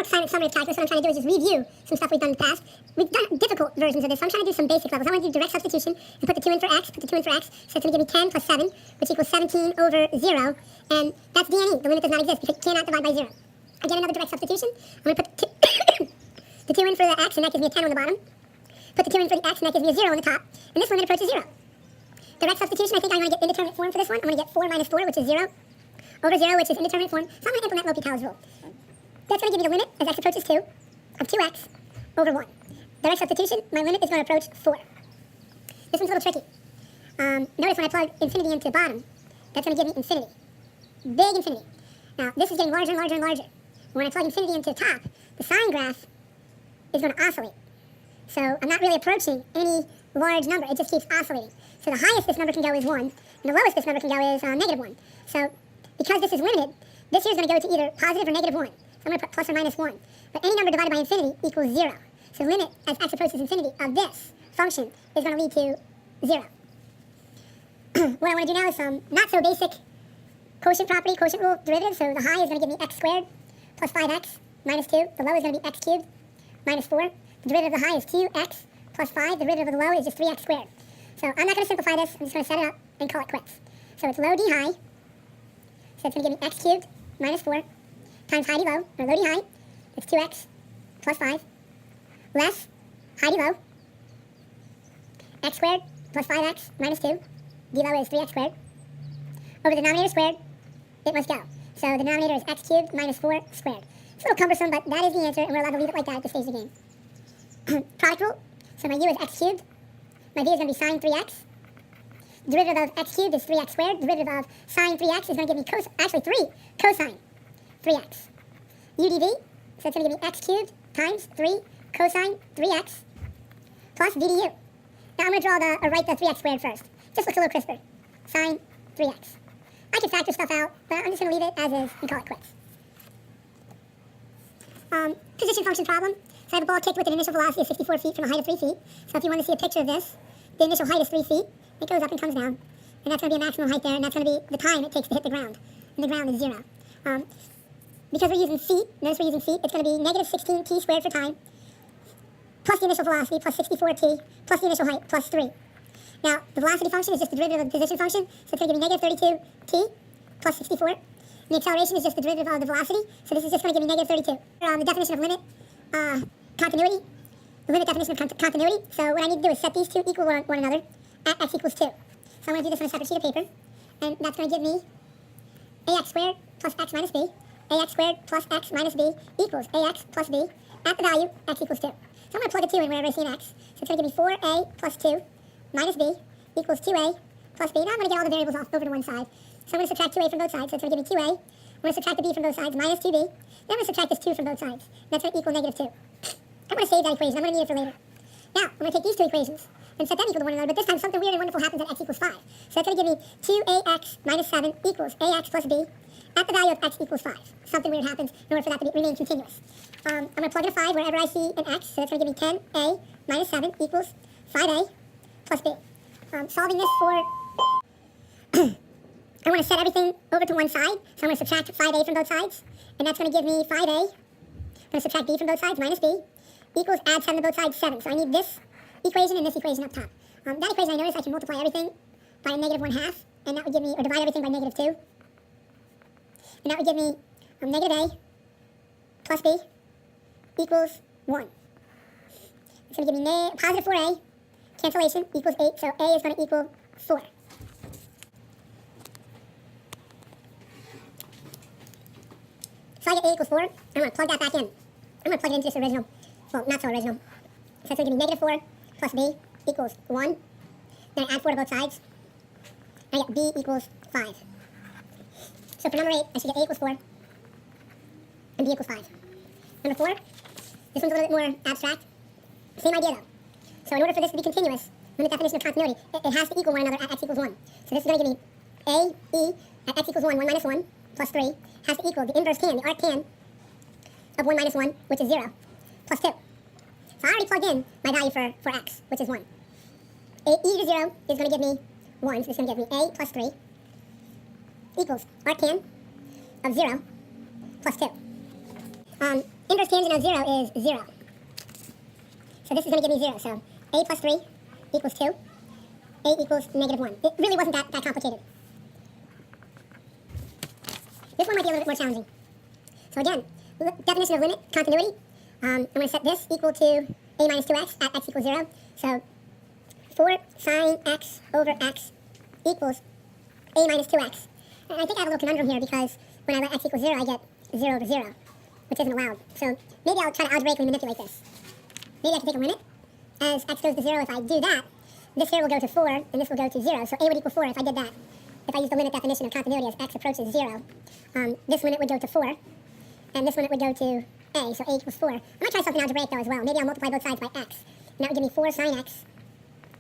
more silent summary of calculus, what I'm trying to do is just review some stuff we've done in the past. We've done difficult versions of this, so I'm trying to do some basic levels. I want to do direct substitution and put the 2 in for x, so it's going to give me 10 plus 7, which equals 17 over 0, and that's D&E. The limit does not exist because it cannot divide by 0. Again, another direct substitution. I'm going to put the 2 in for the x, and that gives me a 10 on the bottom. Put the 2 in for the x, and that gives me a 0 on the top, and this limit approaches 0. Direct substitution, I think I'm going to get indeterminate form for this one. I'm going to get 4 minus 4, which is 0, over 0, which is indeterminate form, so I'm going to implement L'Hopital's rule. That's going to give me the limit, as x approaches 2, of 2x over 1. Direct substitution, my limit is going to approach 4. This one's a little tricky. Notice when I plug infinity into the bottom, that's going to give me infinity. Big infinity. Now, this is getting larger and larger and larger. When I plug infinity into the top, the sign graph is going to oscillate. So I'm not really approaching any large number. It just keeps oscillating. So the highest this number can go is 1, and the lowest this number can go is negative 1. So because this is limited, this here is going to go to either positive or negative 1. So I'm going to put plus or minus 1. But any number divided by infinity equals 0. So the limit as x approaches infinity of this function is going to lead to 0. What I want to do now is some not so basic quotient property, quotient rule derivative. So the high is going to give me x squared plus 5x minus 2. The low is going to be x cubed minus 4. The derivative of the high is 2x plus 5. The derivative of the low is just 3x squared. So I'm not going to simplify this. I'm just going to set it up and call it quits. So it's low d high. So it's going to give me x cubed minus 4 times high d low, or low d high. It's 2x plus 5 less high d low, x squared plus 5x minus 2. D low is 3x squared. Over the denominator squared, it must go. So the denominator is x cubed minus 4 squared. It's a little cumbersome, but that is the answer, and we're allowed to leave it like that at this stage of the game. Product rule. So my u is x cubed. My v is going to be sine 3x. Derivative of x cubed is 3x squared. Derivative of sine 3x is going to give me 3 cosine 3x. u dv, so it's going to give me x cubed times 3 cosine 3x plus v du. Now I'm going to write the 3x squared first. Just looks a little crisper. Sine 3x. I can factor stuff out, but I'm just going to leave it as is and call it quits. Position function problem. So I have a ball kicked with an initial velocity of 64 feet from a height of 3 feet. So if you want to see a picture of this, the initial height is 3 feet. It goes up and comes down. And that's going to be a maximum height there, and that's going to be the time it takes to hit the ground. And the ground is 0. Because we're using feet, notice we're using feet, it's going to be negative 16t squared for time, plus the initial velocity, plus 64t, plus the initial height, plus 3. Now, the velocity function is just the derivative of the position function, so it's going to give me negative 32t plus 64. And the acceleration is just the derivative of the velocity, so this is just going to give me negative 32. The definition of limit, continuity, the limit definition of continuity. So what I need to do is set these two equal one another at x equals 2. So I'm going to do this on a separate sheet of paper, and that's going to give me ax squared plus x minus b, ax squared plus x minus b equals ax plus b at the value x equals 2. So I'm going to plug a 2 in whenever I see an x. So it's going to give me 4a plus 2 minus b equals 2a plus b. Now I'm going to get all the variables off over to one side. So I'm going to subtract 2a from both sides, so it's going to give me 2a. I'm going to subtract the b from both sides, minus 2b. Then I'm going to subtract this 2 from both sides. That's going to equal negative 2. I'm going to save that equation. I'm going to need it for later. Now, I'm going to take these two equations and set them equal to one another, but this time something weird and wonderful happens at x equals 5. So that's going to give me 2ax minus 7 equals ax plus b at the value of x equals 5. Something weird happens in order for that to remain continuous. I'm going to plug in a 5 wherever I see an x, so that's going to give me 10a minus 7 equals 5a plus b. Solving this for... I want to set everything over to one side, so I'm going to subtract 5a from both sides, and that's going to give me 5a. I'm going to subtract b from both sides, minus b, equals add 7 to both sides, 7. So I need this equation and this equation up top. That equation, I notice I can multiply everything by a negative 1/2, and that would give me, or divide everything by negative 2. And that would give me negative a plus b equals 1. It's going to give me positive 4a, cancellation, equals 8, so a is going to equal 4. So I get a equals 4. I'm going to plug that back in. I'm going to plug it into this original, well, not so original. So it's going to give me negative 4 plus b equals 1. Then I add 4 to both sides. And I get b equals 5. So for number 8, I should get a equals 4 and b equals 5. Number 4, this one's a little bit more abstract. Same idea though. So in order for this to be continuous, in the definition of continuity, it has to equal one another at x equals 1. So this is going to give me a, e, at x equals 1, 1 minus 1, plus 3, has to equal the inverse tan, the arc tan, of 1 minus 1, which is 0, plus 2. So I already plugged in my value for x, which is 1. E to 0 is going to give me 1, so this is going to give me a plus 3, equals arc tan of 0, plus 2. Inverse tangent of 0 is 0. So this is going to give me 0. So a plus 3 equals 2. A equals negative 1. It really wasn't that complicated. This one might be a little bit more challenging. So again, definition of limit, continuity. I'm going to set this equal to a minus 2x at x equals 0. So 4 sine x over x equals a minus 2x. And I think I have a little conundrum here because when I let x equal 0, I get 0 over 0, which isn't allowed. So maybe I'll try to algebraically manipulate this. Maybe I can take a limit. As x goes to 0, if I do that, this here will go to 4, and this will go to 0. So a would equal 4 if I did that. If I use the limit definition of continuity as x approaches 0, this limit would go to 4, and this limit would go to a, so a equals 4. I'm going to try something algebraic though as well. Maybe I'll multiply both sides by x. And that would give me 4 sine x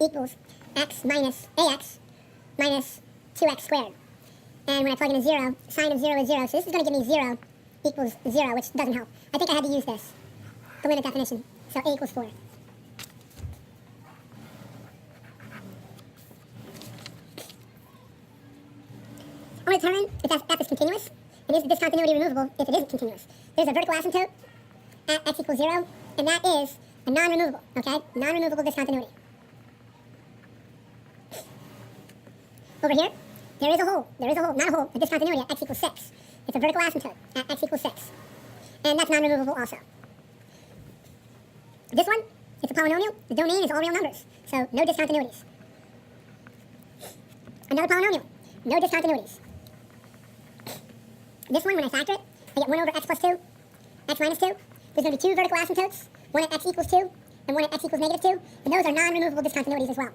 equals x minus ax minus 2x squared. And when I plug in a 0, sine of 0 is 0. So this is going to give me 0 equals 0, which doesn't help. I think I had to use this, the limit definition. So a equals 4. I'm going to determine if f is continuous, and is the discontinuity removable if it isn't continuous. There's a vertical asymptote at x equals 0, and that is a non-removable, okay? Non-removable discontinuity. Over here, there is a hole, not a hole, a discontinuity at x equals 6. It's a vertical asymptote at x equals 6. And that's non-removable also. This one, it's a polynomial. The domain is all real numbers, so no discontinuities. Another polynomial, no discontinuities. This one, when I factor it, I get 1 over x plus 2, x minus 2. There's going to be 2 vertical asymptotes, one at x equals 2, and one at x equals negative 2, and those are non-removable discontinuities as well.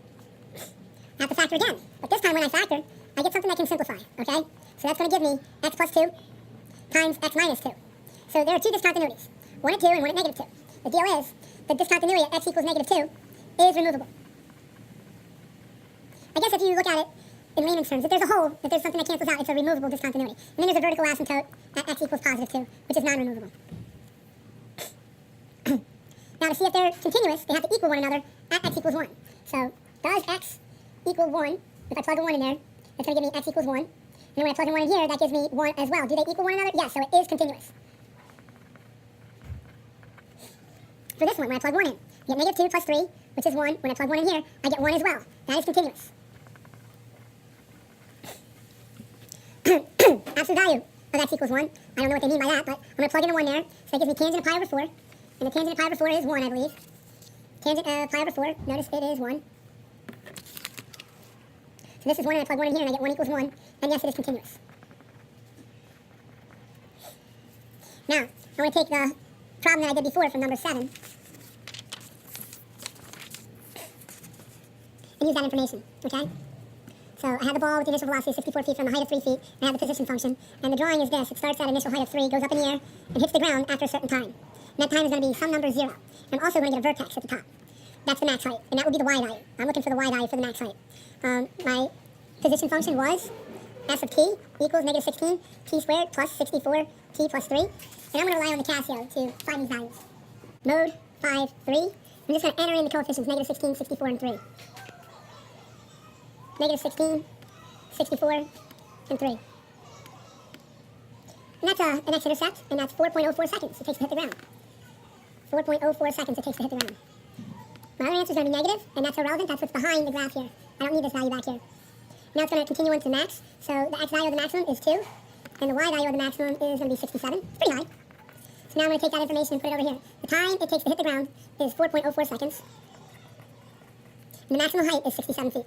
I have to factor again, but this time when I factor, I get something I can simplify, okay? So that's going to give me x plus 2 times x minus 2. So there are 2 discontinuities, one at 2 and one at negative 2. The deal is, the discontinuity at x equals negative 2 is removable. I guess if you look at it in layman's terms, if there's a hole, if there's something that cancels out, it's a removable discontinuity. And then there's a vertical asymptote at x equals positive 2, which is non-removable. Now to see if they're continuous, they have to equal one another at x equals 1. So does x equal 1? If I plug a 1 in there, that's going to give me x equals 1. And then when I plug in 1 in here, that gives me 1 as well. Do they equal one another? Yes, so it is continuous. For this one, when I plug 1 in, I get negative 2 plus 3, which is 1. When I plug 1 in here, I get 1 as well. That is continuous. Absolute value of x equals 1. I don't know what they mean by that, but I'm going to plug in a 1 there. So that gives me tangent of pi over 4. And the tangent of pi over 4 is 1, I believe. Tangent of pi over 4, notice it is 1. So this is 1, and I plug 1 in here, and I get 1 equals 1. And yes, it is continuous. Now, I'm going to take the problem that I did before from number 7 and use that information, okay? So I have the ball with the initial velocity of 64 feet from a height of 3 feet, and I have the position function. And the drawing is this. It starts at initial height of 3, goes up in the air, and hits the ground after a certain time. And that time is going to be some number 0. And I'm also going to get a vertex at the top. That's the max height, and that would be the y value. I'm looking for the y value for the max height. My position function was s of t equals negative 16 t squared plus 64 t plus 3. And I'm going to rely on the Casio to find these values. Mode 5, 3. I'm just going to enter in the coefficients, negative 16, 64, and 3. Negative 16, 64, and 3. And that's an x-intercept, and that's 4.04 seconds it takes to hit the ground. 4.04 seconds it takes to hit the ground. My other answer is going to be negative, and that's irrelevant. That's what's behind the graph here. I don't need this value back here. Now it's going to continue on to the max. So the x value of the maximum is 2, and the y value of the maximum is going to be 67. It's pretty high. So now I'm going to take that information and put it over here. The time it takes to hit the ground is 4.04 seconds. And the maximum height is 67 feet.